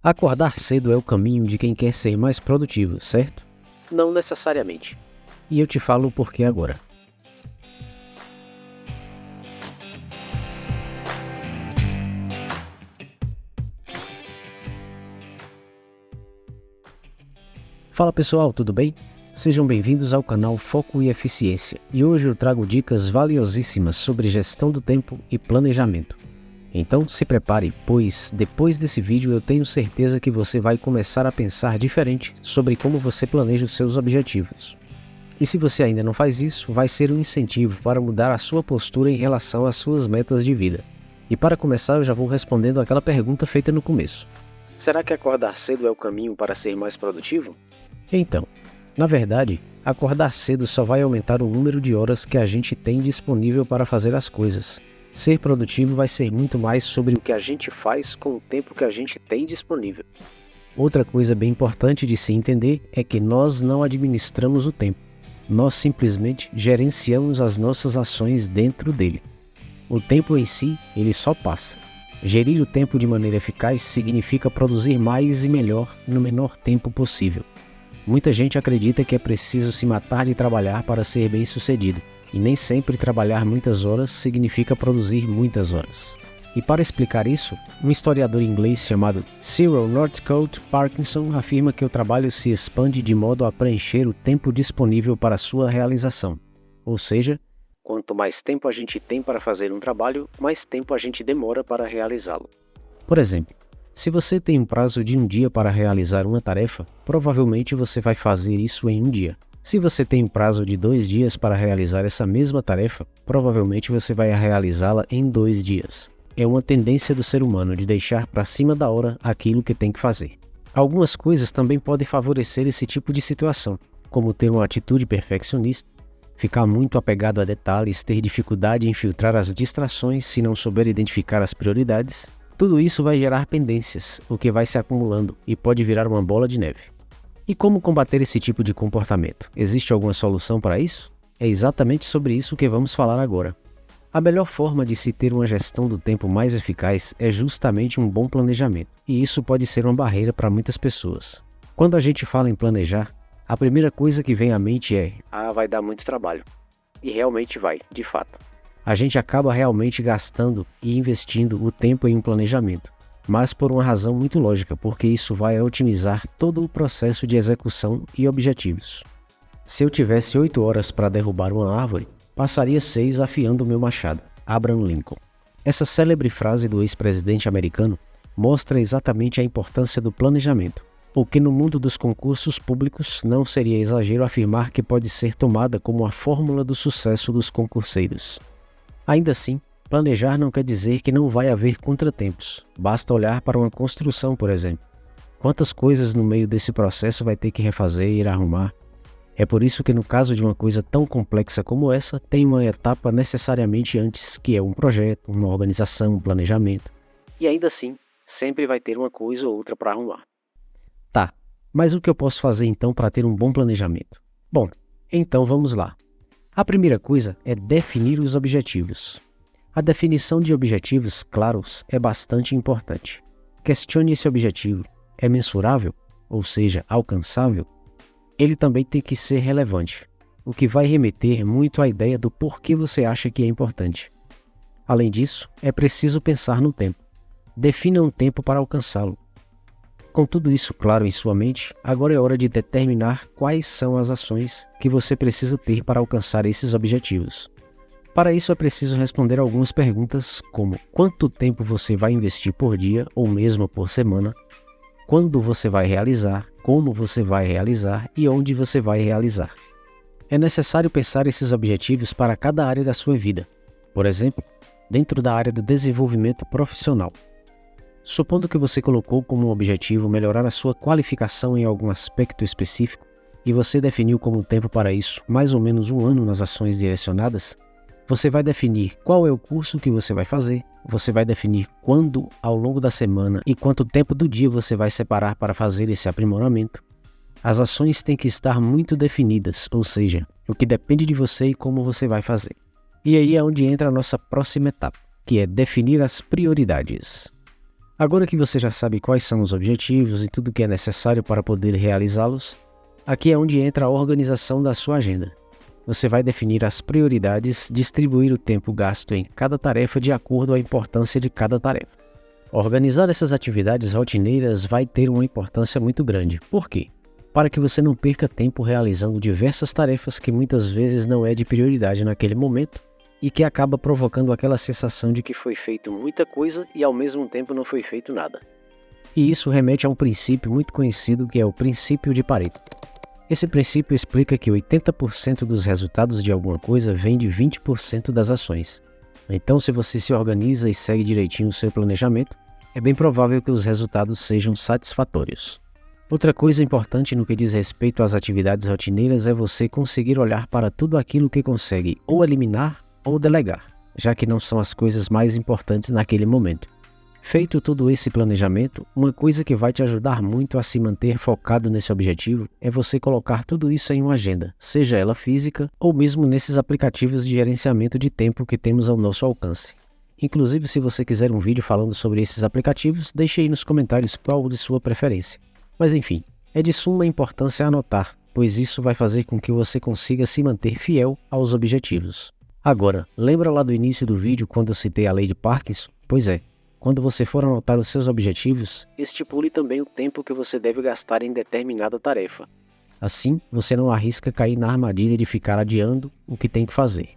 Acordar cedo é o caminho de quem quer ser mais produtivo, certo? Não necessariamente. E eu te falo o porquê agora. Fala pessoal, tudo bem? Sejam bem-vindos ao canal Foco e Eficiência. E hoje eu trago dicas valiosíssimas sobre gestão do tempo e planejamento. Então se prepare, pois depois desse vídeo eu tenho certeza que você vai começar a pensar diferente sobre como você planeja os seus objetivos. E se você ainda não faz isso, vai ser um incentivo para mudar a sua postura em relação às suas metas de vida. E para começar eu já vou respondendo aquela pergunta feita no começo. Será que acordar cedo é o caminho para ser mais produtivo? Então, na verdade, acordar cedo só vai aumentar o número de horas que a gente tem disponível para fazer as coisas. Ser produtivo vai ser muito mais sobre O que a gente faz com o tempo que a gente tem disponível. Outra coisa bem importante de se entender é que nós não administramos o tempo. Nós simplesmente gerenciamos as nossas ações dentro dele. O tempo em si, ele só passa. Gerir o tempo de maneira eficaz significa produzir mais e melhor no menor tempo possível. Muita gente acredita que é preciso se matar de trabalhar para ser bem-sucedido, e nem sempre trabalhar muitas horas significa produzir muitas horas. E para explicar isso, um historiador inglês chamado Cyril Northcote Parkinson afirma que o trabalho se expande de modo a preencher o tempo disponível para sua realização. Ou seja, Quanto mais tempo a gente tem para fazer um trabalho, mais tempo a gente demora para realizá-lo. por exemplo, se você tem um prazo de um dia para realizar uma tarefa, provavelmente você vai fazer isso em um dia. Se você tem um prazo de 2 dias para realizar essa mesma tarefa, provavelmente você vai realizá-la em 2 dias. É uma tendência do ser humano de deixar para cima da hora aquilo que tem que fazer. Algumas coisas também podem favorecer esse tipo de situação, como ter uma atitude perfeccionista, ficar muito apegado a detalhes, ter dificuldade em filtrar as distrações se não souber identificar as prioridades. Tudo isso vai gerar pendências, o que vai se acumulando e pode virar uma bola de neve. E como combater esse tipo de comportamento? Existe alguma solução para isso? É exatamente sobre isso que vamos falar agora. A melhor forma de se ter uma gestão do tempo mais eficaz é justamente um bom planejamento, e isso pode ser uma barreira para muitas pessoas. Quando a gente fala em planejar, a primeira coisa que vem à mente é: vai dar muito trabalho. E realmente vai, de fato. a gente acaba realmente gastando e investindo o tempo em um planejamento, mas por uma razão muito lógica, porque isso vai otimizar todo o processo de execução e objetivos. Se eu tivesse 8 horas para derrubar uma árvore, passaria 6 afiando o meu machado. Abraham Lincoln. Essa célebre frase do ex-presidente americano mostra exatamente a importância do planejamento, o que no mundo dos concursos públicos não seria exagero afirmar que pode ser tomada como a fórmula do sucesso dos concurseiros. Ainda assim, planejar não quer dizer que não vai haver contratempos. Basta olhar para uma construção, por exemplo. Quantas coisas no meio desse processo vai ter que refazer e ir arrumar? É por isso que no caso de uma coisa tão complexa como essa, tem uma etapa necessariamente antes, que é um projeto, uma organização, um planejamento. E ainda assim, sempre vai ter uma coisa ou outra para arrumar. Tá, mas o que eu posso fazer então para ter um bom planejamento? Bom, então vamos lá. A primeira coisa é definir os objetivos. A definição de objetivos claros é bastante importante. Questione esse objetivo. É mensurável? Ou seja, alcançável? Ele também tem que ser relevante, o que vai remeter muito à ideia do porquê você acha que é importante. Além disso, é preciso pensar no tempo. Defina um tempo para alcançá-lo. Com tudo isso claro em sua mente, agora é hora de determinar quais são as ações que você precisa ter para alcançar esses objetivos. Para isso é preciso responder algumas perguntas como: quanto tempo você vai investir por dia ou mesmo por semana? Quando você vai realizar? Como você vai realizar e onde você vai realizar? É necessário pensar esses objetivos para cada área da sua vida. Por exemplo, dentro da área do desenvolvimento profissional. Supondo que você colocou como objetivo melhorar a sua qualificação em algum aspecto específico e você definiu como tempo para isso mais ou menos 1 ano nas ações direcionadas, você vai definir qual é o curso que você vai fazer, você vai definir quando ao longo da semana e quanto tempo do dia você vai separar para fazer esse aprimoramento. As ações têm que estar muito definidas, ou seja, o que depende de você e como você vai fazer. E aí é onde entra a nossa próxima etapa, que é definir as prioridades. Agora que você já sabe quais são os objetivos e tudo o que é necessário para poder realizá-los, aqui é onde entra a organização da sua agenda. Você vai definir as prioridades, distribuir o tempo gasto em cada tarefa de acordo com a importância de cada tarefa. Organizar essas atividades rotineiras vai ter uma importância muito grande. Por quê? Para que você não perca tempo realizando diversas tarefas que muitas vezes não é de prioridade naquele momento e que acaba provocando aquela sensação de que foi feito muita coisa e ao mesmo tempo não foi feito nada. E isso remete a um princípio muito conhecido que é o princípio de Pareto. Esse princípio explica que 80% dos resultados de alguma coisa vem de 20% das ações. Então, se você se organiza e segue direitinho o seu planejamento, é bem provável que os resultados sejam satisfatórios. Outra coisa importante no que diz respeito às atividades rotineiras é você conseguir olhar para tudo aquilo que consegue ou eliminar ou delegar, já que não são as coisas mais importantes naquele momento. Feito todo esse planejamento, uma coisa que vai te ajudar muito a se manter focado nesse objetivo é você colocar tudo isso em uma agenda, seja ela física ou mesmo nesses aplicativos de gerenciamento de tempo que temos ao nosso alcance. Inclusive, se você quiser um vídeo falando sobre esses aplicativos, deixe aí nos comentários qual de sua preferência. Mas enfim, é de suma importância anotar, pois isso vai fazer com que você consiga se manter fiel aos objetivos. Agora, lembra lá do início do vídeo quando eu citei a lei de Parkinson? Pois é. Quando você for anotar os seus objetivos, estipule também o tempo que você deve gastar em determinada tarefa. Assim, você não arrisca cair na armadilha de ficar adiando o que tem que fazer.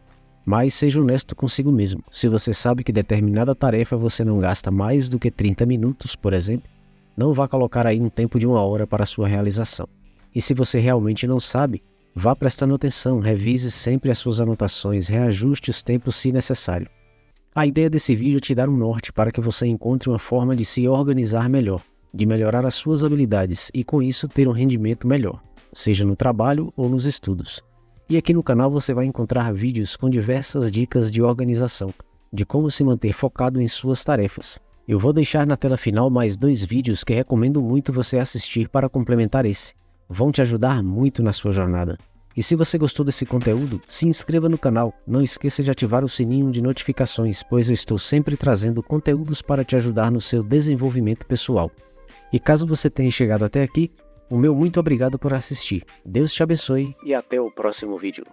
Mas seja honesto consigo mesmo. Se você sabe que determinada tarefa você não gasta mais do que 30 minutos, por exemplo, não vá colocar aí um tempo de 1 hora para a sua realização. E se você realmente não sabe, vá prestando atenção, revise sempre as suas anotações, reajuste os tempos se necessário. A ideia desse vídeo é te dar um norte para que você encontre uma forma de se organizar melhor, de melhorar as suas habilidades e com isso ter um rendimento melhor, seja no trabalho ou nos estudos. E aqui no canal você vai encontrar vídeos com diversas dicas de organização, de como se manter focado em suas tarefas. Eu vou deixar na tela final mais 2 vídeos que recomendo muito você assistir para complementar esse. Vão te ajudar muito na sua jornada. E se você gostou desse conteúdo, se inscreva no canal, não esqueça de ativar o sininho de notificações, pois eu estou sempre trazendo conteúdos para te ajudar no seu desenvolvimento pessoal. E caso você tenha chegado até aqui, o meu muito obrigado por assistir. Deus te abençoe e até o próximo vídeo.